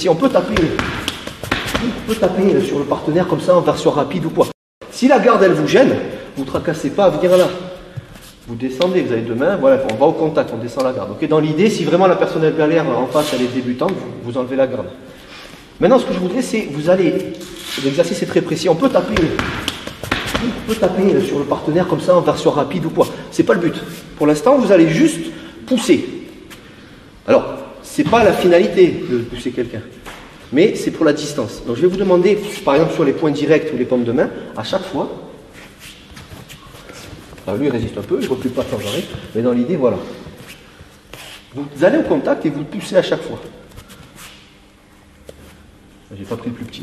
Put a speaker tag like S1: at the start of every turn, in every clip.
S1: Si on peut taper sur le partenaire comme ça en version rapide ou quoi. Si la garde elle vous gêne, vous ne tracassez pas à venir là. Vous descendez, vous avez deux mains, voilà, on va au contact, on descend la garde. Okay, dans l'idée, si vraiment la personne elle galère en face, elle est débutante, vous enlevez la garde. Maintenant, ce que je voudrais, c'est vous allez, l'exercice est très précis, on peut taper sur le partenaire comme ça en version rapide ou quoi. C'est pas le but. Pour l'instant, vous allez juste pousser. Alors, c'est pas la finalité de pousser quelqu'un, mais c'est pour la distance. Donc, je vais vous demander, par exemple sur les points directs ou les paumes de main, à chaque fois. Alors lui il résiste un peu, il ne recule pas sans arrêt, mais dans l'idée, voilà. Vous allez au contact et vous poussez à chaque fois. J'ai pas pris le plus petit.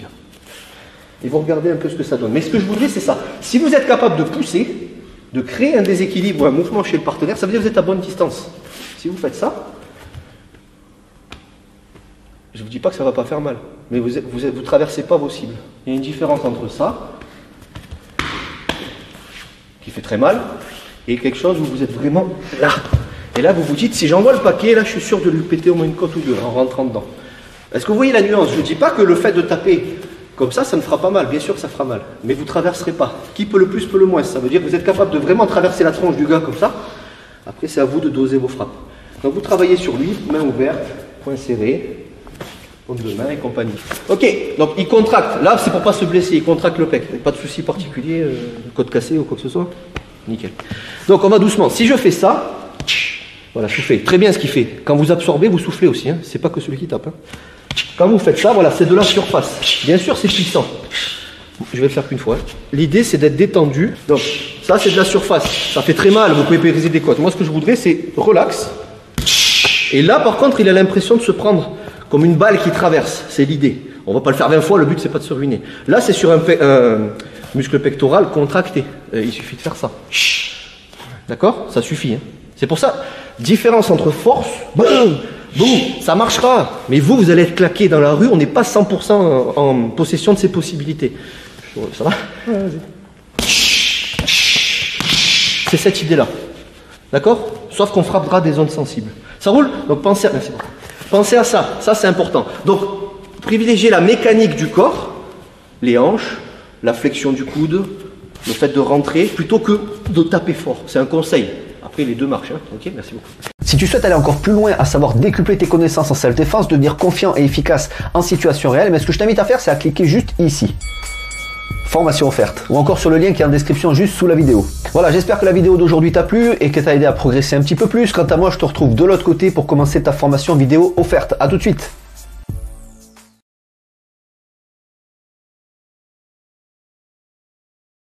S1: Et vous regardez un peu ce que ça donne. Mais ce que je voudrais, c'est ça. Si vous êtes capable de pousser, de créer un déséquilibre ou un mouvement chez le partenaire, ça veut dire que vous êtes à bonne distance. Si vous faites ça, je ne vous dis pas que ça ne va pas faire mal, mais vous ne traversez pas vos cibles. Il y a une différence entre ça, qui fait très mal, et quelque chose où vous êtes vraiment là. Et là, vous vous dites, si j'envoie le paquet, là, je suis sûr de lui péter au moins une côte ou deux en rentrant dedans. Est-ce que vous voyez la nuance? Je ne dis pas que le fait de taper comme ça ne fera pas mal. Bien sûr que ça fera mal, mais vous ne traverserez pas. Qui peut le plus, peut le moins. Ça veut dire que vous êtes capable de vraiment traverser la tronche du gars comme ça. Après, c'est à vous de doser vos frappes. Donc, vous travaillez sur lui, main ouverte, poing serré, paume de main et compagnie. Ok, donc il contracte. Là, c'est pour pas se blesser, il contracte le pec. Pas de souci particulier, côte cassée ou quoi que ce soit. Nickel. Donc, on va doucement. Si je fais ça, voilà, soufflez. Très bien ce qu'il fait. Quand vous absorbez, vous soufflez aussi. Hein. C'est pas que celui qui tape. Hein. Quand vous faites ça, voilà, c'est de la surface. Bien sûr, c'est puissant. Je vais le faire qu'une fois. L'idée, c'est d'être détendu. Donc, ça, c'est de la surface. Ça fait très mal. Vous pouvez briser des côtes. Moi, ce que je voudrais, c'est relax. Et là, par contre, il a l'impression de se prendre comme une balle qui traverse. C'est l'idée. On va pas le faire 20 fois. Le but, c'est pas de se ruiner. Là, c'est sur un muscle pectoral contracté. Il suffit de faire ça. D'accord? Ça suffit. Hein. C'est pour ça, différence entre force, boum, boum, ça marchera. Mais vous, vous allez être claqué dans la rue, on n'est pas 100% en possession de ces possibilités. Ça va? C'est cette idée-là. D'accord? Sauf qu'on frappera des zones sensibles. Ça roule? Donc pensez à, merci beaucoup. Pensez à ça, ça c'est important. Donc, privilégiez la mécanique du corps, les hanches, la flexion du coude, le fait de rentrer, plutôt que de taper fort. C'est un conseil. Après, les deux marchent. Hein. Ok, merci beaucoup.
S2: Si tu souhaites aller encore plus loin, à savoir décupler tes connaissances en self-défense, devenir confiant et efficace en situation réelle, mais ce que je t'invite à faire, c'est à cliquer juste ici. Formation offerte. Ou encore sur le lien qui est en description juste sous la vidéo. Voilà, j'espère que la vidéo d'aujourd'hui t'a plu et qu'elle t'a aidé à progresser un petit peu plus. Quant à moi, je te retrouve de l'autre côté pour commencer ta formation vidéo offerte. À tout de suite.